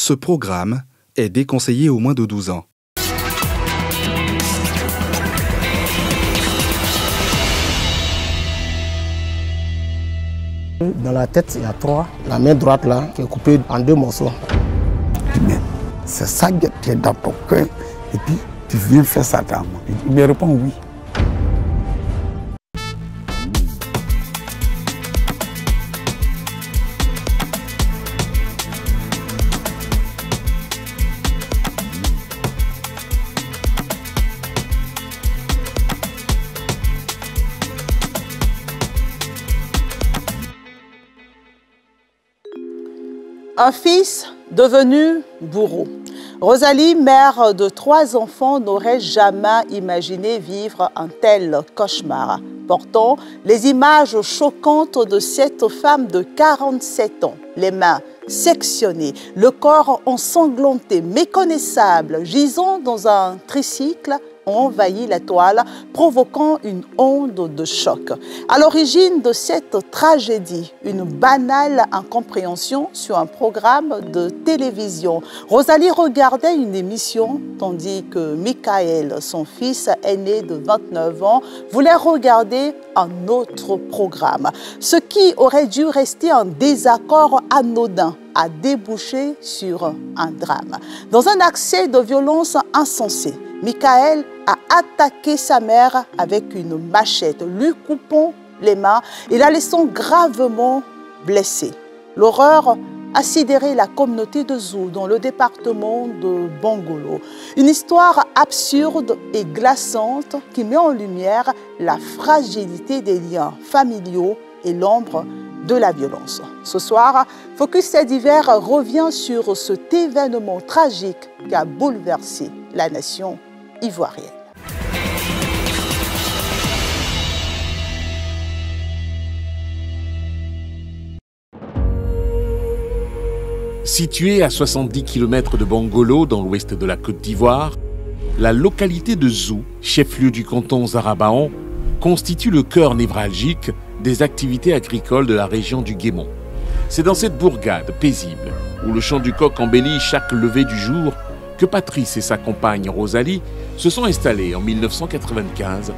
Ce programme est déconseillé aux moins de 12 ans. Dans la tête, il y a 3. La main droite là, qui est coupée en 2 morceaux. Mais c'est ça qui est dans ton cœur. Et puis, tu viens faire ça à moi. Il me répond oui. Un fils devenu bourreau. Rosalie, mère de 3 enfants, n'aurait jamais imaginé vivre un tel cauchemar. Pourtant, les images choquantes de cette femme de 47 ans, les mains sectionnées, le corps ensanglanté, méconnaissable, gisant dans un tricycle, ont envahi la toile, provoquant une onde de choc. À l'origine de cette tragédie, une banale incompréhension sur un programme de télévision. Rosalie regardait une émission, tandis que Michael, son fils aîné de 29 ans, voulait regarder un autre programme. Ce qui aurait dû rester un désaccord anodin a débouché sur un drame. Dans un accès de violence insensée, Michael a attaqué sa mère avec une machette, lui coupant les mains et la laissant gravement blessée. L'horreur a sidéré la communauté de Zou dans le département de Bongolo. Une histoire absurde et glaçante qui met en lumière la fragilité des liens familiaux et l'ombre de la violence. Ce soir, Focus Faits divers revient sur cet événement tragique qui a bouleversé la nation ivoirienne. Située à 70 km de Bongolo, dans l'ouest de la Côte d'Ivoire, la localité de Zou, chef-lieu du canton Zarabaon, constitue le cœur névralgique des activités agricoles de la région du Guémon. C'est dans cette bourgade paisible, où le chant du coq embellit chaque lever du jour, que Patrice et sa compagne Rosalie se sont installés en 1995.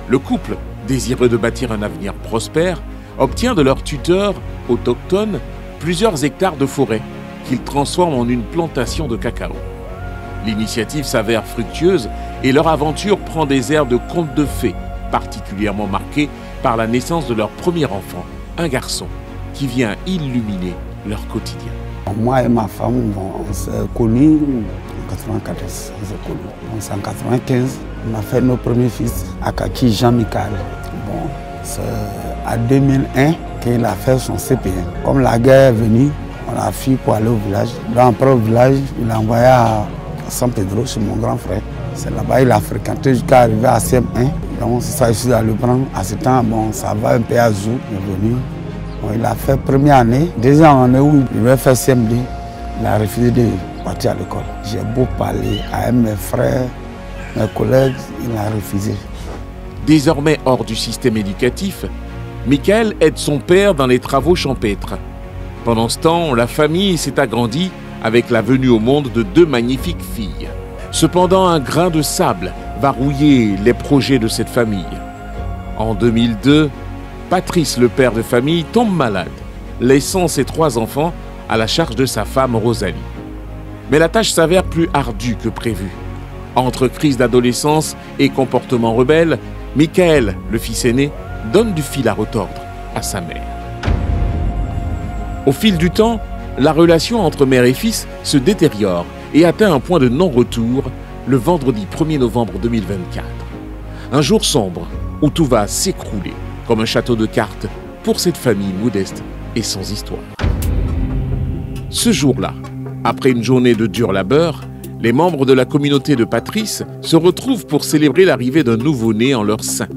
Le couple, désireux de bâtir un avenir prospère, obtient de leur tuteur autochtone plusieurs hectares de forêt qu'ils transforment en une plantation de cacao. L'initiative s'avère fructueuse et leur aventure prend des airs de conte de fées, particulièrement marqués par la naissance de leur premier enfant, un garçon, qui vient illuminer leur quotidien. Moi et ma femme, on s'est connus en 1994. On s'est connus. En 1995, on a fait nos premiers fils, Akaki Jean-Michel. Bon, c'est à 2001 qu'il a fait son CPN. Comme la guerre est venue, on a fui pour aller au village. Dans le village, il a envoyé à San Pedro chez mon grand frère. C'est là-bas il a fréquenté jusqu'à arriver à CM1. Donc c'est ça, je suis allé prendre. À ce temps, bon, ça va un peu à Zou, il est venu. Bon, il a fait première année. Deuxième année où il devait faire CM2, il a refusé de partir à l'école. J'ai beau parler à mes frères, mes collègues, il a refusé. Désormais hors du système éducatif, Michael aide son père dans les travaux champêtres. Pendant ce temps, la famille s'est agrandie avec la venue au monde de 2 magnifiques filles. Cependant, un grain de sable va rouiller les projets de cette famille. En 2002, Patrice, le père de famille, tombe malade, laissant ses 3 enfants à la charge de sa femme Rosalie. Mais la tâche s'avère plus ardue que prévu. Entre crise d'adolescence et comportement rebelle, Michael, le fils aîné, donne du fil à retordre à sa mère. Au fil du temps, la relation entre mère et fils se détériore et atteint un point de non-retour le vendredi 1er novembre 2024. Un jour sombre où tout va s'écrouler comme un château de cartes pour cette famille modeste et sans histoire. Ce jour-là, après une journée de dur labeur, les membres de la communauté de Patrice se retrouvent pour célébrer l'arrivée d'un nouveau-né en leur sein.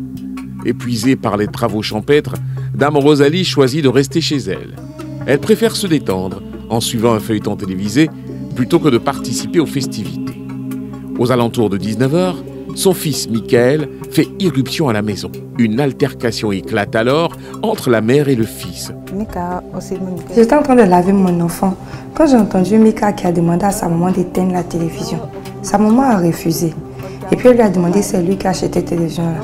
Épuisée par les travaux champêtres, Dame Rosalie choisit de rester chez elle. Elle préfère se détendre en suivant un feuilleton télévisé plutôt que de participer aux festivités. Aux alentours de 19 h, son fils Michael fait irruption à la maison. Une altercation éclate alors entre la mère et le fils. J'étais en train de laver mon enfant quand j'ai entendu Mika qui a demandé à sa maman d'éteindre la télévision. Sa maman a refusé. Et puis elle lui a demandé si c'est lui qui a acheté cette télévision-là.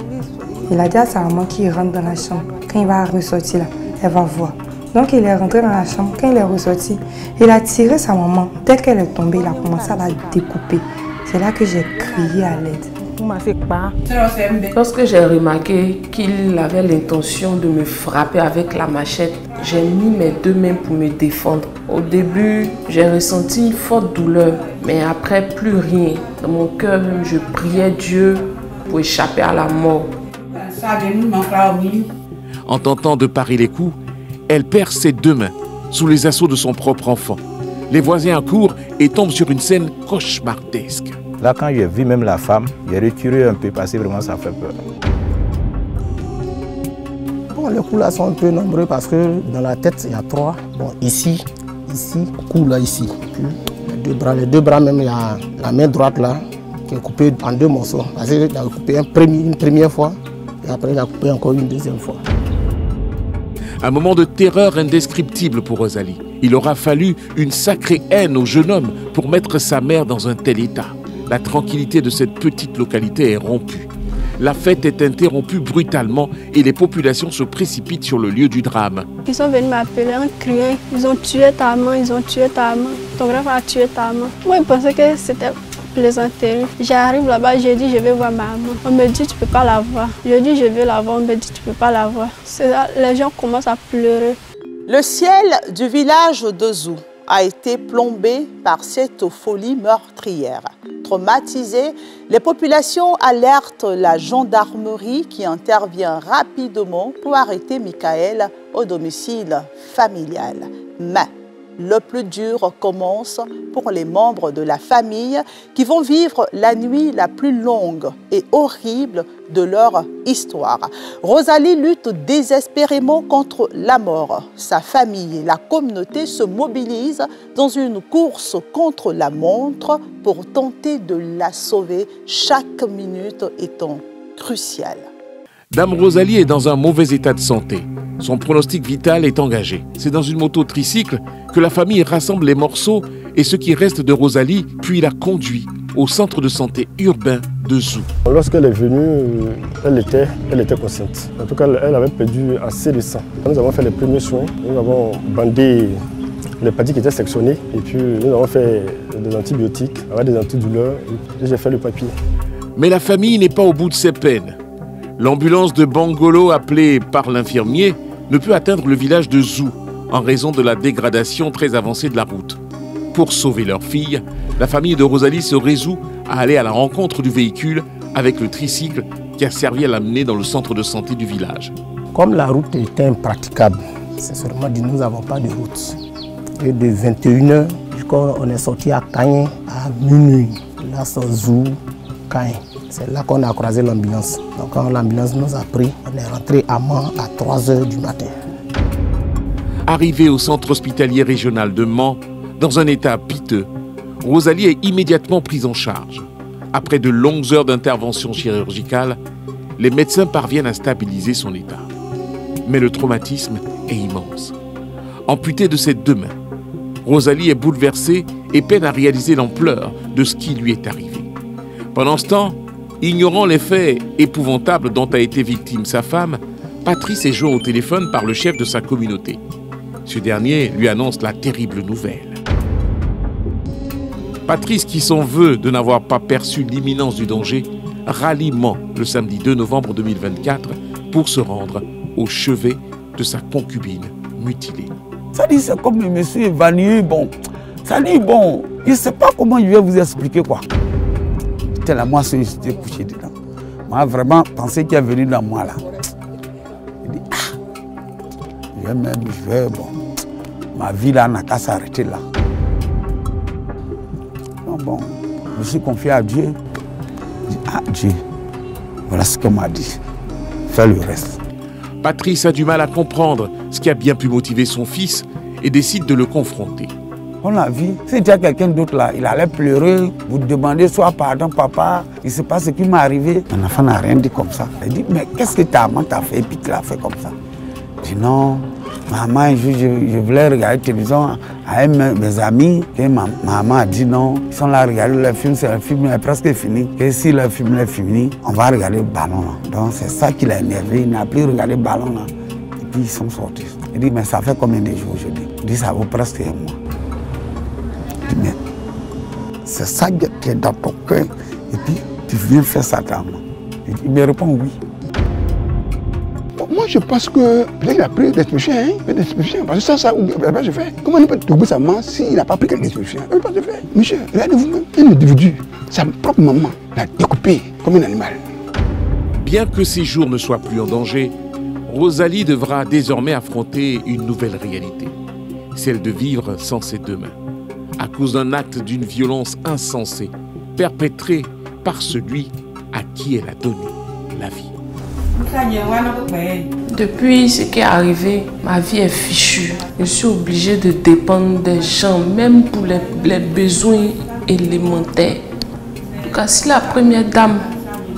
Il a dit à sa maman qu'il rentre dans la chambre. Quand il va ressortir là, elle va voir. Donc il est rentré dans la chambre. Quand il est ressorti, il a tiré sa maman. Dès qu'elle est tombée, il a commencé à la découper. C'est là que j'ai crié à l'aide. Lorsque j'ai remarqué qu'il avait l'intention de me frapper avec la machette, j'ai mis mes deux mains pour me défendre. Au début, j'ai ressenti une forte douleur, mais après, plus rien. Dans mon cœur, même, je priais Dieu pour échapper à la mort. En tentant de parer les coups, elle perd ses deux mains sous les assauts de son propre enfant. Les voisins accourent et tombent sur une scène cauchemardesque. Là, quand j'ai vu même la femme, j'ai reculé un peu parce que vraiment ça fait peur. Bon, les coups là sont un peu nombreux parce que dans la tête, il y a 3. Bon, ici, coup là, ici. Puis, les deux bras même, il y a la main droite là qui est coupée en 2 morceaux. Parce qu'il a coupé une première fois et après il a coupé encore une deuxième fois. Un moment de terreur indescriptible pour Rosalie. Il aura fallu une sacrée haine au jeune homme pour mettre sa mère dans un tel état. La tranquillité de cette petite localité est rompue. La fête est interrompue brutalement et les populations se précipitent sur le lieu du drame. Ils sont venus m'appeler en criant, ils ont tué ta maman, ils ont tué ta maman, ton grand frère a tué ta maman. Moi, je pensais que c'était plaisanterie. J'arrive là-bas, j'ai dit je vais voir ma maman. On me dit tu peux pas la voir. Je dis je vais la voir, on me dit tu peux pas la voir. Là, les gens commencent à pleurer. Le ciel du village de Zou a été plombé par cette folie meurtrière. Traumatisées, les populations alertent la gendarmerie qui intervient rapidement pour arrêter Michael au domicile familial. Mais le plus dur commence pour les membres de la famille qui vont vivre la nuit la plus longue et horrible de leur histoire. Rosalie lutte désespérément contre la mort. Sa famille et la communauté se mobilisent dans une course contre la montre pour tenter de la sauver, chaque minute étant cruciale. Dame Rosalie est dans un mauvais état de santé. Son pronostic vital est engagé. C'est dans une moto tricycle que la famille rassemble les morceaux et ce qui reste de Rosalie, puis la conduit au centre de santé urbain de Zou. Lorsqu'elle est venue, elle était consciente. En tout cas, elle avait perdu assez de sang. Nous avons fait les premiers soins. Nous avons bandé les parties qui étaient sectionnées et puis nous avons fait des antibiotiques avec des antidouleurs et j'ai fait le papier. Mais la famille n'est pas au bout de ses peines. L'ambulance de Bangolo, appelée par l'infirmier, ne peut atteindre le village de Zou en raison de la dégradation très avancée de la route. Pour sauver leur fille, la famille de Rosalie se résout à aller à la rencontre du véhicule avec le tricycle qui a servi à l'amener dans le centre de santé du village. Comme la route était impraticable, c'est seulement dit nous n'avons pas de route. Et de 21h jusqu'on est sorti à Cagné à minuit. Là c'est Zou, Cagné. C'est là qu'on a croisé l'ambulance. Donc quand l'ambulance nous a pris, on est rentré à Mans à 3h du matin. Arrivée au centre hospitalier régional de Mans, dans un état piteux, Rosalie est immédiatement prise en charge. Après de longues heures d'intervention chirurgicale, les médecins parviennent à stabiliser son état. Mais le traumatisme est immense. Amputée de ses deux mains, Rosalie est bouleversée et peine à réaliser l'ampleur de ce qui lui est arrivé. Pendant ce temps, ignorant les faits épouvantables dont a été victime sa femme, Patrice est joint au téléphone par le chef de sa communauté. Ce dernier lui annonce la terrible nouvelle. Patrice, qui s'en veut de n'avoir pas perçu l'imminence du danger, rallie Mans le samedi 2 novembre 2024 pour se rendre au chevet de sa concubine mutilée. Ça dit, c'est comme le monsieur évanoui, bon. Ça dit, bon, je ne sais pas comment je vais vous expliquer quoi. Tellement j'étais couché dedans. Moi, vraiment, pensé qu'il est venu dans moi là. Il dit, bon, ma vie là n'a qu'à s'arrêter là. Donc, bon, je me suis confié à Dieu. Je dis, Dieu, voilà ce qu'il m'a dit. Fais le reste. Patrice a du mal à comprendre ce qui a bien pu motiver son fils et décide de le confronter. On a vu, si il y a quelqu'un d'autre là, il allait pleurer, vous demander soit pardon papa, il ne sait pas ce qui m'est arrivé. Mon enfant n'a rien dit comme ça. Il dit, mais qu'est-ce que ta maman t'a fait et puis tu l'as fait comme ça? dit non. Maman, je voulais regarder la télévision avec mes amis. Et maman a dit non. Ils sont là à regarder le film, le film est presque fini. Et si le film est fini, on va regarder le ballon là. Donc c'est ça qui l'a énervé. Il n'a plus regardé le ballon là. Et puis ils sont sortis. Il dit mais ça fait combien de jours aujourd'hui? Il dit ça vaut presque un mois. Il dit mais c'est ça qui est dans ton cœur. Et puis tu viens faire ça à moi. Il me répond oui. Moi, je pense que peut-être qu'il a pris des expulsions, parce que ça, il n'a pas se faire. Comment il peut trouver sa maman s'il n'a pas pris quelques expulsions? Il ne peut pas se faire. Monsieur, regardez vous-même, un individu, sa propre maman l'a découpé comme un animal. Bien que ses jours ne soient plus en danger, Rosalie devra désormais affronter une nouvelle réalité, celle de vivre sans ses deux mains, à cause d'un acte d'une violence insensée, perpétrée par celui à qui elle a donné la vie. Depuis ce qui est arrivé, ma vie est fichue. Je suis obligée de dépendre des gens, même pour les besoins élémentaires. En tout cas, si la première dame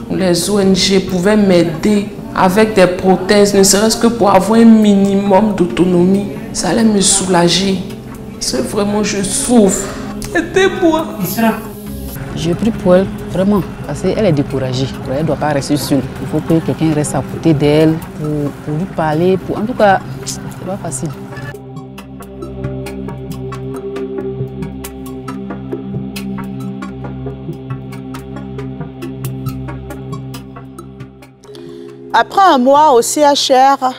ou les ONG pouvaient m'aider avec des prothèses, ne serait-ce que pour avoir un minimum d'autonomie, ça allait me soulager. C'est vraiment, je souffre. Aidez-moi. Je prie pour elle, vraiment, parce qu'elle est découragée. Elle ne doit pas rester seule. Il faut que quelqu'un reste à côté d'elle pour lui parler. En tout cas, ce n'est pas facile. Après un mois au CHR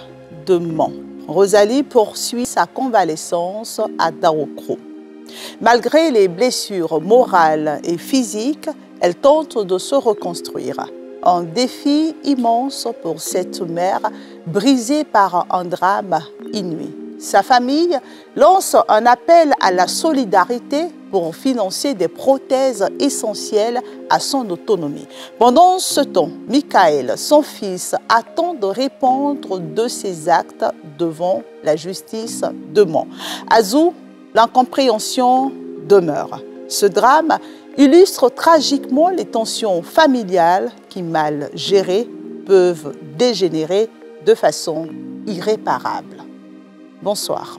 de Mans, Rosalie poursuit sa convalescence à Daokro. Malgré les blessures morales et physiques, elle tente de se reconstruire. Un défi immense pour cette mère brisée par un drame inouï. Sa famille lance un appel à la solidarité pour financer des prothèses essentielles à son autonomie. Pendant ce temps, Michael, son fils, attend de répondre de ses actes devant la justice de Mans. Azou, l'incompréhension demeure. Ce drame illustre tragiquement les tensions familiales qui, mal gérées, peuvent dégénérer de façon irréparable. Bonsoir.